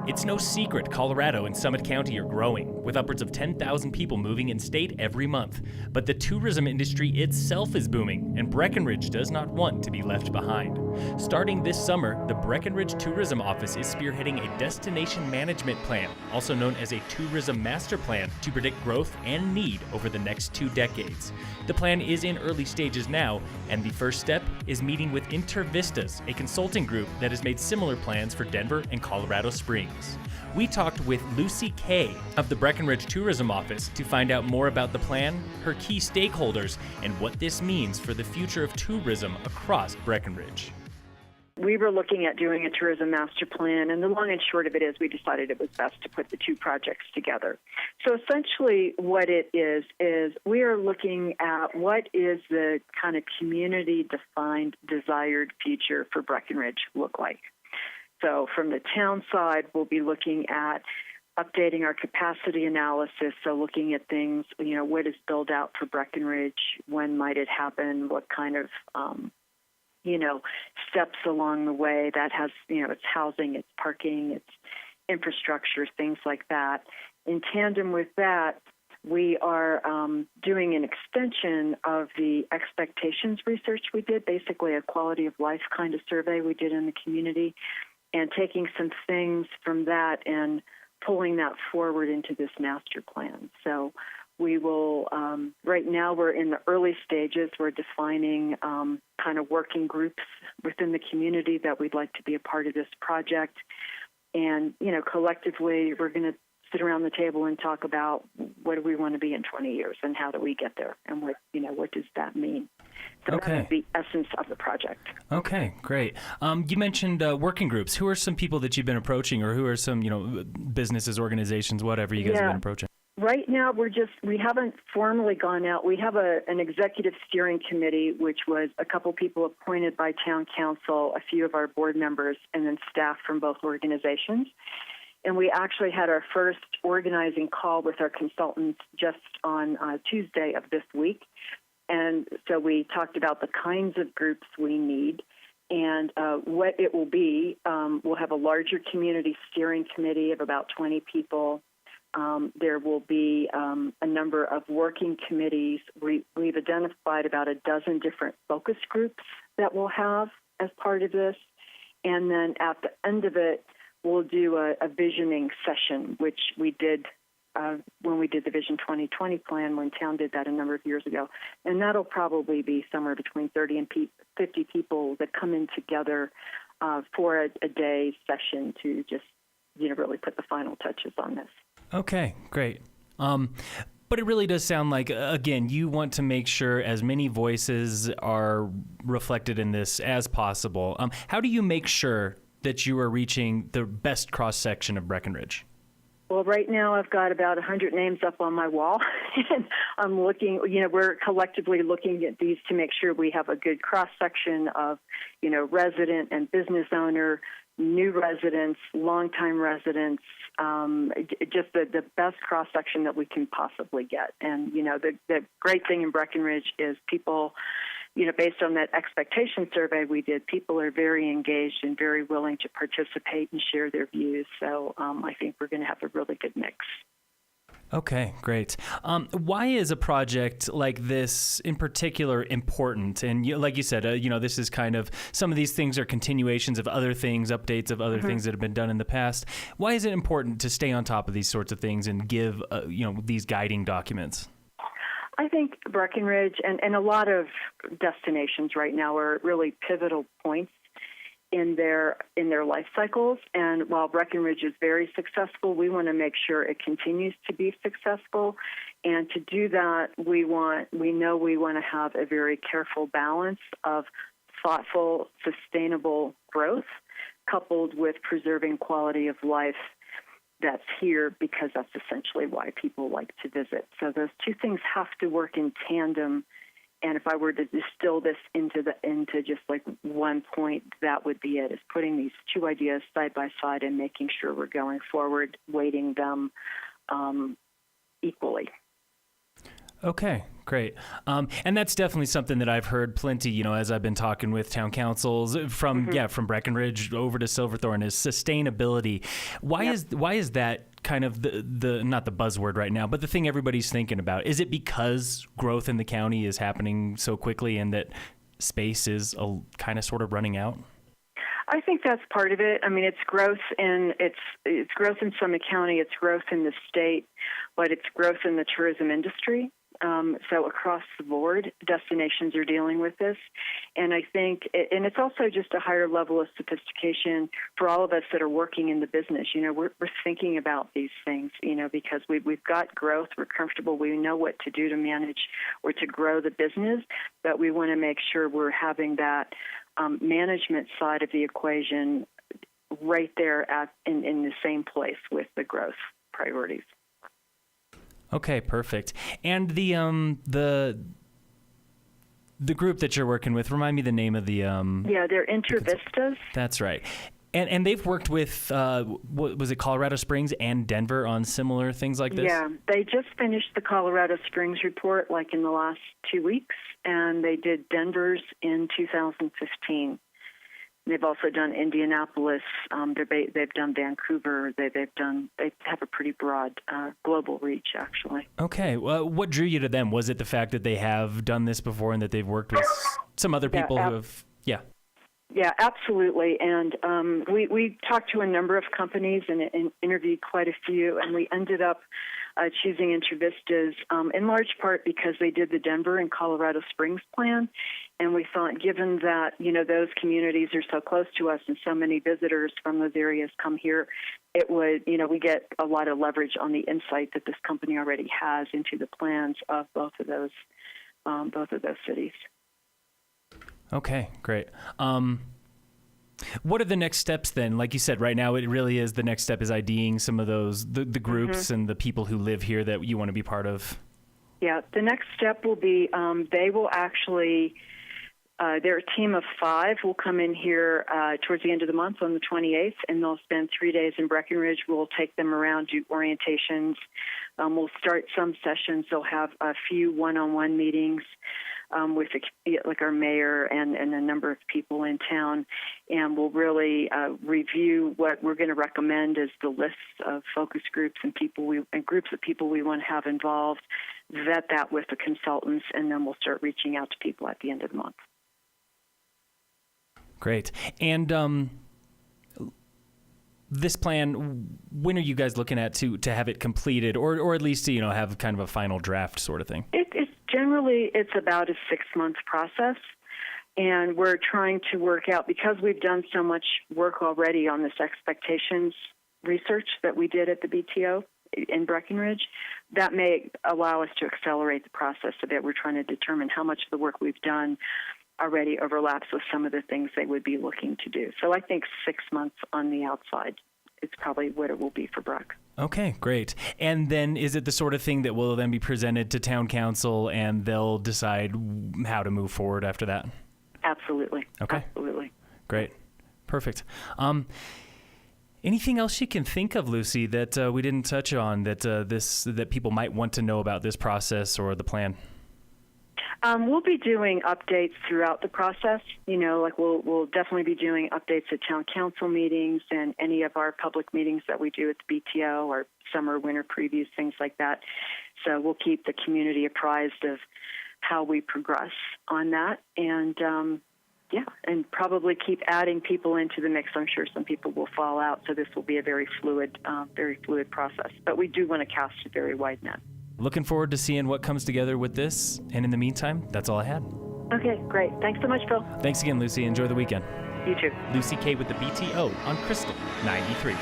It's no secret Colorado and Summit County are growing, with upwards of 10,000 people moving in state every month. But the tourism industry itself is booming, and Breckenridge does not want to be left behind. Starting this summer, the Breckenridge Tourism Office is spearheading a destination management plan, also known as a tourism master plan, to predict growth and need over the next 2 decades. The plan is in early stages now, and the first step is meeting with InterVistas, a consulting group that has made similar plans for Denver and Colorado Springs. We talked with Lucy Kay of the Breckenridge Tourism Office to find out more about the plan, her key stakeholders, and what this means for the future of tourism across Breckenridge. We were looking at doing a tourism master plan, and the long and short of it is we decided it was best to put the 2 projects together. So essentially what it is we are looking at what is the kind of community-defined desired future for Breckenridge look like. So from the town side, we'll be looking at updating our capacity analysis, so looking at things, what is built out for Breckenridge, when might it happen, what kind of steps along the way that has, it's housing, it's parking, it's infrastructure, things like that. In tandem with that, we are doing an extension of the expectations research we did, basically a quality of life kind of survey we did in the community, and taking some things from that and pulling that forward into this master plan. So we will, right now we're in the early stages. We're defining kind of working groups within the community that we'd like to be a part of this project. And, collectively we're going to sit around the table and talk about what do we want to be in 20 years and how do we get there and what does that mean? So Okay. That is the essence of the project. Okay, great. You mentioned working groups. Who are some people that you've been approaching, or who are some, businesses, organizations, whatever you guys have been approaching? Right now, we haven't formally gone out. We have an executive steering committee, which was a couple people appointed by town council, a few of our board members, and then staff from both organizations. And we actually had our first organizing call with our consultants just on Tuesday of this week. And so we talked about the kinds of groups we need and what it will be. We'll have a larger community steering committee of about 20 people. There will be a number of working committees. We've identified about a dozen different focus groups that we'll have as part of this. And then at the end of it, we'll do a visioning session, which we did when we did the Vision 2020 plan, when town did that a number of years ago. And that'll probably be somewhere between 30 and 50 people that come in together for a day session to just, really put the final touches on this. Okay, great. But it really does sound like, again, you want to make sure as many voices are reflected in this as possible. How do you make sure that you are reaching the best cross-section of Breckenridge? Well, right now I've got about 100 names up on my wall, and I'm looking, we're collectively looking at these to make sure we have a good cross-section of, resident and business owner, new residents, longtime residents, just the best cross-section that we can possibly get. And, the great thing in Breckenridge is people, based on that expectation survey we did, people are very engaged and very willing to participate and share their views. So I think we're going to have a really good mix. Okay, great. Why is a project like this in particular important? And like you said, this is kind of, some of these things are continuations of other things, updates of other things that have been done in the past. Why is it important to stay on top of these sorts of things and give, these guiding documents? I think Breckenridge and a lot of destinations right now are really pivotal points in their life cycles. And while Breckenridge is very successful, we want to make sure it continues to be successful. And to do that, we want to have a very careful balance of thoughtful, sustainable growth coupled with preserving quality of life that's here, because that's essentially why people like to visit. So those two things have to work in tandem. And if I were to distill this into just like one point, that would be it, is putting these two ideas side by side and making sure we're going forward, weighting them equally. Okay, great. And that's definitely something that I've heard plenty, as I've been talking with town councils from Breckenridge over to Silverthorne, is sustainability. Why is that kind of the not the buzzword right now, but the thing everybody's thinking about? Is it because growth in the county is happening so quickly and that space is kind of sort of running out? I think that's part of it. I mean, it's growth in growth in Summit County, it's growth in the state, but it's growth in the tourism industry. So across the board, destinations are dealing with this. And I think, and it's also just a higher level of sophistication for all of us that are working in the business. We're thinking about these things, because we've got growth, we're comfortable, we know what to do to manage or to grow the business, but we want to make sure we're having that management side of the equation right there in the same place with the growth priorities. Okay, perfect. And the group that you're working with, remind me the name of the they're InterVistas. That's right. And they've worked with what was it, Colorado Springs and Denver on similar things like this? Yeah, they just finished the Colorado Springs report like in the last 2 weeks, and they did Denver's in 2015. They've also done Indianapolis. They've done Vancouver. They have a pretty broad global reach, actually. Okay. Well, what drew you to them? Was it the fact that they have done this before and that they've worked with some other people who have? Yeah. Yeah, absolutely. And we talked to a number of companies and interviewed quite a few, and we ended up choosing InterVistas in large part because they did the Denver and Colorado Springs plan. And we thought, given that, those communities are so close to us and so many visitors from those areas come here, it would, we get a lot of leverage on the insight that this company already has into the plans of both of those cities. Okay, great. What are the next steps then? Like you said, right now it really is the next step is IDing some of those, the groups and the people who live here that you want to be part of. Yeah, the next step will be they will actually, their team of 5 will come in here towards the end of the month on the 28th, and they'll spend 3 days in Breckenridge. We'll take them around, do orientations. We'll start some sessions. They'll have a few one-on-one meetings with our mayor and a number of people in town, and we'll really review what we're going to recommend as the lists of focus groups and groups of people we want to have involved, vet that with the consultants, and then we'll start reaching out to people at the end of the month. Great. And this plan, when are you guys looking at to have it completed, or at least to have kind of a final draft sort of thing? Generally, it's about a 6-month process, and we're trying to work out, because we've done so much work already on this expectations research that we did at the BTO in Breckenridge, that may allow us to accelerate the process a bit. We're trying to determine how much of the work we've done already overlaps with some of the things they would be looking to do. So I think 6 months on the outside is probably what it will be for Breck. Okay, great. And then is it the sort of thing that will then be presented to town council and they'll decide how to move forward after that? Absolutely. Okay. Absolutely. Great. Perfect. Anything else you can think of, Lucy, that we didn't touch on that people might want to know about this process or the plan? We'll be doing updates throughout the process. We'll definitely be doing updates at town council meetings and any of our public meetings that we do at the BTO, or summer, winter previews, things like that. So we'll keep the community apprised of how we progress on that, and and probably keep adding people into the mix. I'm sure some people will fall out, so this will be a very fluid process. But we do want to cast a very wide net. Looking forward to seeing what comes together with this. And in the meantime, that's all I had. Okay, great. Thanks so much, Phil. Thanks again, Lucy. Enjoy the weekend. You too. Lucy K. with the BTO on Krystal 93.